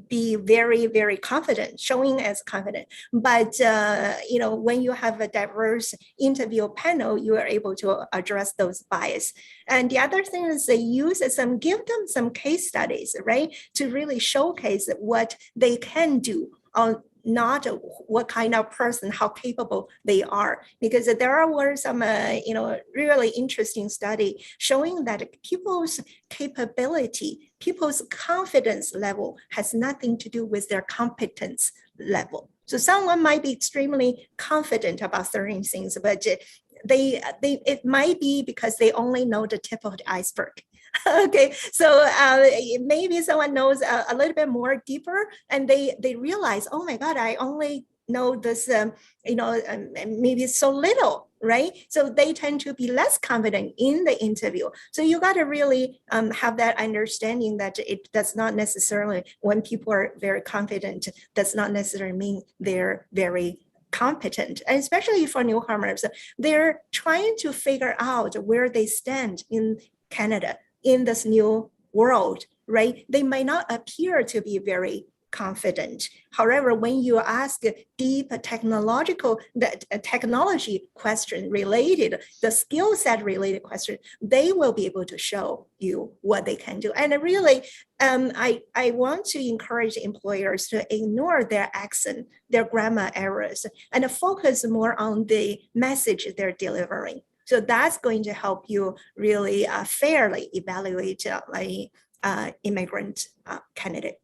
Speaker 4: be very, very confident, showing as confident. But, when you have a diverse interview panel, you are able to address those bias. And the other thing is give them some case studies, right? To really showcase what they can do on not what kind of person, how capable they are. Because there were some, really interesting study showing that people's capability, people's confidence level has nothing to do with their competence level. So someone might be extremely confident about certain things, but it might be because they only know the tip of the iceberg. Okay, so maybe someone knows a little bit more deeper, and they realize, oh my God, I only know this, maybe so little, right? So they tend to be less confident in the interview. So you got to really have that understanding that it does not necessarily, when people are very confident, does not necessarily mean they're very competent. And especially for newcomers, they're trying to figure out where they stand in Canada, in this new world, right? They might not appear to be very confident. However, when you ask deep technology question related, the skill set related question, they will be able to show you what they can do. And really, I want to encourage employers to ignore their accent, their grammar errors, and focus more on the message they're delivering. So that's going to help you really fairly evaluate an immigrant candidate.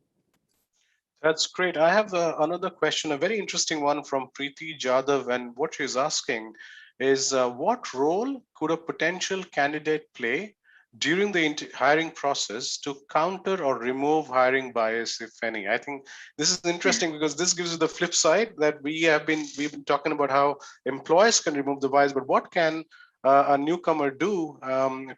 Speaker 3: That's great. I have another question, a very interesting one from Preeti Jadhav, and what she's asking is what role could a potential candidate play during the hiring process to counter or remove hiring bias, if any? I think this is interesting because this gives you the flip side that we've been talking about how employers can remove the bias, but what can a newcomer do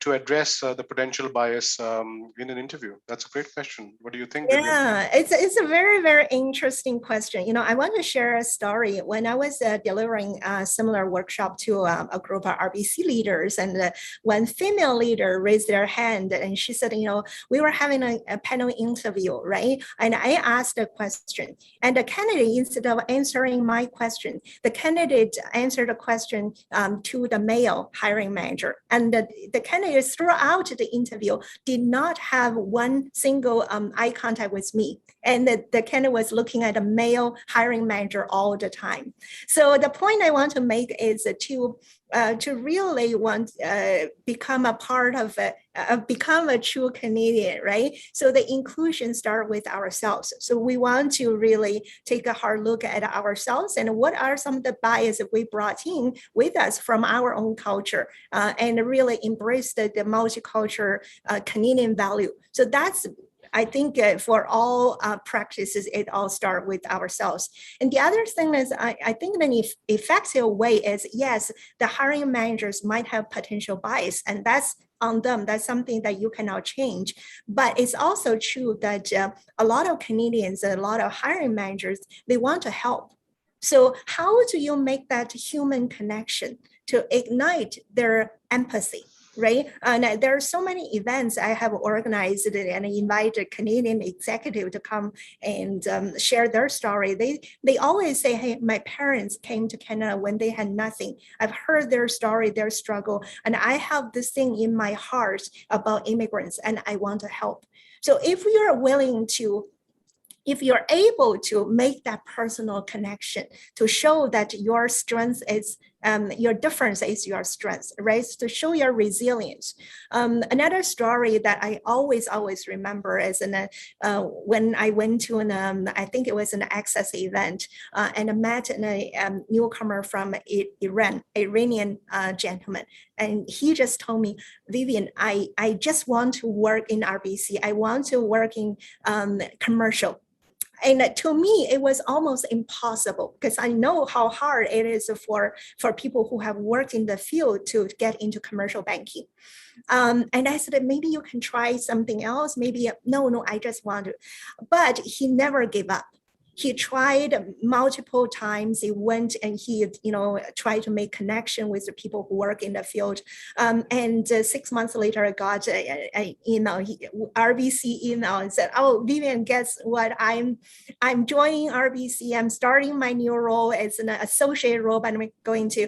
Speaker 3: to address the potential bias in an interview? That's a great question. What do you think?
Speaker 4: Yeah, it's a very, very interesting question. I want to share a story. When I was delivering a similar workshop to a group of RBC leaders, and one female leader raised their hand and she said, we were having a panel interview, right? And I asked a question, and the candidate, instead of answering my question, the candidate answered a question to the male hiring manager. And the candidate throughout the interview did not have one single eye contact with me. And the candidate was looking at a male hiring manager all the time. So the point I want to make is to really become a part of become a true Canadian, right? So the inclusion starts with ourselves. So we want to really take a hard look at ourselves and what are some of the biases we brought in with us from our own culture, and really embrace the multicultural Canadian value. So that's, I think for all practices, it all starts with ourselves. And the other thing is, I think an effective way is, yes, the hiring managers might have potential bias, and that's on them. That's something that you cannot change. But it's also true that a lot of Canadians and a lot of hiring managers, they want to help. So how do you make that human connection to ignite their empathy? Right? And there are so many events I have organized and invited Canadian executive to come and share their story. They always say, hey, my parents came to Canada when they had nothing. I've heard their story, their struggle, and I have this thing in my heart about immigrants and I want to help. So if you're able to make that personal connection to show that your strength is your difference is your strength, right? To show your resilience. Another story that I always remember is when I went to I think it was an Access event, and I met a newcomer from Iran, Iranian gentleman. And he just told me, Vivian, I just want to work in RBC. I want to work in commercial. And to me, it was almost impossible because I know how hard it is for people who have worked in the field to get into commercial banking. And I said, maybe you can try something else. Maybe, no, I just want to. But he never gave up. He tried multiple times. He went and he, tried to make connection with the people who work in the field. And 6 months later, I got an email, RBC email, and said, "Oh, Vivian, guess what? I'm joining RBC. I'm starting my new role as an associate role, but I'm going to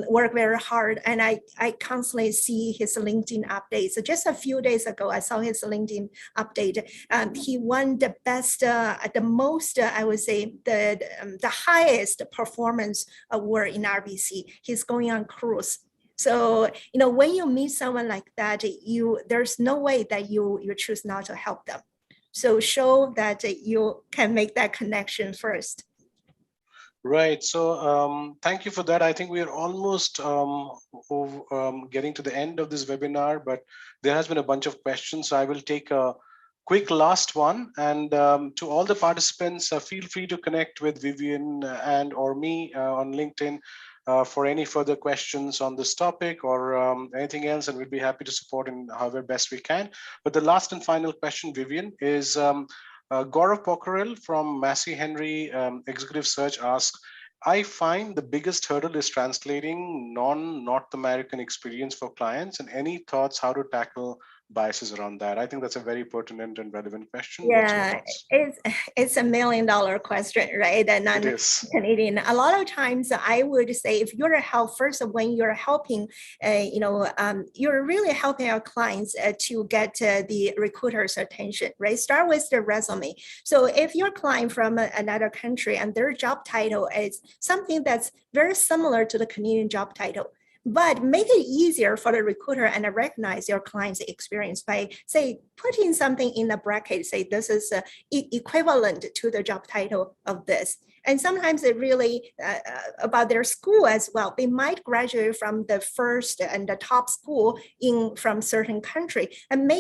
Speaker 4: work very hard." And I constantly see his LinkedIn updates. So just a few days ago, I saw his LinkedIn update. He won the best, the most, I would say the highest performance award in RBC. He's going on cruise. So, when you meet someone like that, there's no way that you choose not to help them. So show that you can make that connection first.
Speaker 3: Right. So thank you for that. I think we are almost getting to the end of this webinar, but there has been a bunch of questions. So I will take a quick last one, and to all the participants, feel free to connect with Vivian and or me on LinkedIn for any further questions on this topic or anything else, and we'd be happy to support in however best we can. But the last and final question, Vivian, is Gaurav Pokharel from Massey Henry Executive Search asks, I find the biggest hurdle is translating non-North American experience for clients, and any thoughts how to tackle biases around that? I think that's a very pertinent and relevant question.
Speaker 4: Yeah, it's $1 million question, right? And non-Canadian. A lot of times I would say if you're first, when you're helping, you're really helping our clients to get the recruiter's attention, right? Start with the resume. So if your client from another country and their job title is something that's very similar to the Canadian job title, but make it easier for the recruiter and recognize your client's experience by, say, putting something in the bracket, say this is equivalent to the job title of this. And sometimes it really about their school as well. They might graduate from the first and the top school from certain country, and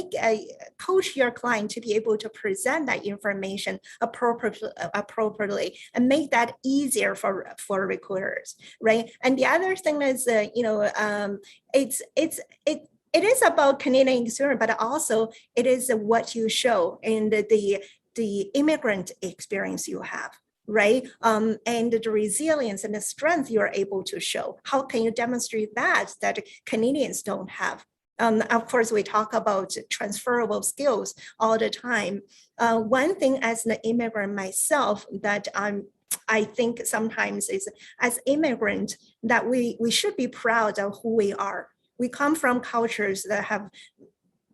Speaker 4: coach your client to be able to present that information appropriately and make that easier for recruiters, right? And the other thing is, it is about Canadian experience, but also it is what you show in the immigrant experience you have. Right? And the resilience and the strength you're able to show. How can you demonstrate that Canadians don't have? Of course, we talk about transferable skills all the time. One thing as an immigrant myself that I think sometimes is as immigrant that we should be proud of who we are. We come from cultures that have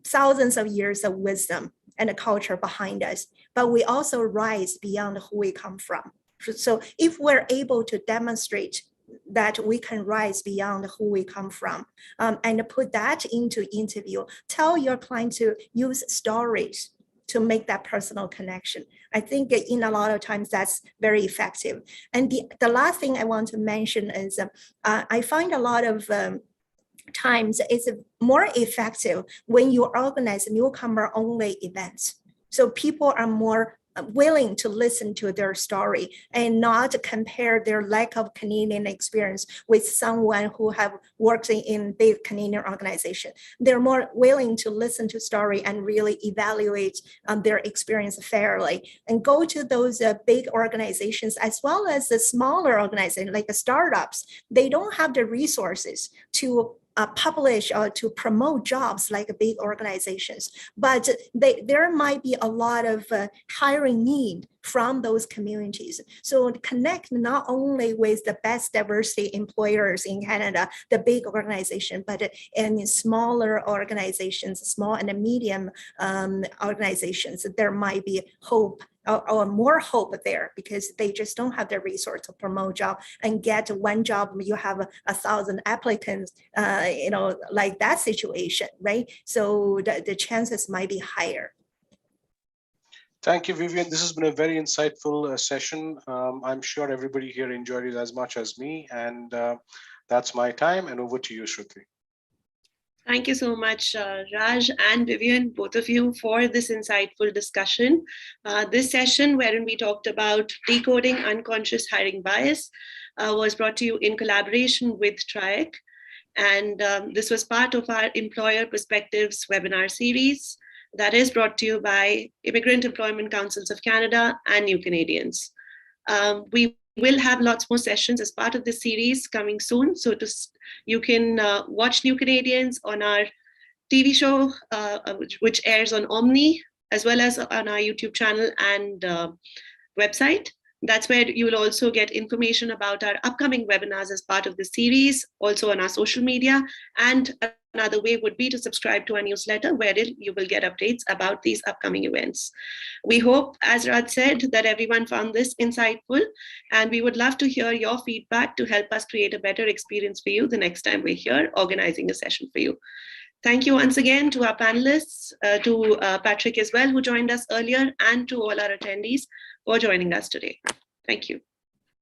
Speaker 4: thousands of years of wisdom and a culture behind us, but we also rise beyond who we come from. So if we're able to demonstrate that we can rise beyond who we come from and put that into interview, tell your client to use stories to make that personal connection. I think in a lot of times that's very effective. And the last thing I want to mention is I find a lot of times it's more effective when you organize newcomer only events. So people are more willing to listen to their story and not compare their lack of Canadian experience with someone who have worked in big Canadian organization. They're more willing to listen to story and really evaluate their experience fairly and go to those big organizations as well as the smaller organizations like the startups. They don't have the resources to publish or to promote jobs like big organizations, but there might be a lot of hiring need from those communities. So connect not only with the best diversity employers in Canada, the big organization, but in smaller organizations, small and medium organizations, there might be hope or more hope there, because they just don't have the resource to promote job and get one job. You have 1,000 applicants, like that situation, right? So the chances might be higher.
Speaker 3: Thank you, Vivian. This has been a very insightful session. I'm sure everybody here enjoyed it as much as me, and that's my time. And over to you, Shruti.
Speaker 1: Thank you so much, Raj and Vivian, both of you, for this insightful discussion. This session, wherein we talked about decoding unconscious hiring bias, was brought to you in collaboration with TRIEC. And this was part of our Employer Perspectives webinar series that is brought to you by Immigrant Employment Councils of Canada and New Canadians. We will have lots more sessions as part of this series coming soon. So you can watch New Canadians on our TV show, which airs on Omni, as well as on our YouTube channel and website. That's where you will also get information about our upcoming webinars as part of the series, also on our social media. And another way would be to subscribe to our newsletter, wherein you will get updates about these upcoming events. We hope, as Raj said, that everyone found this insightful, and we would love to hear your feedback to help us create a better experience for you the next time we're here organizing a session for you. Thank you once again to our panelists, to Patrick as well, who joined us earlier, and to all our attendees for joining us today. Thank you.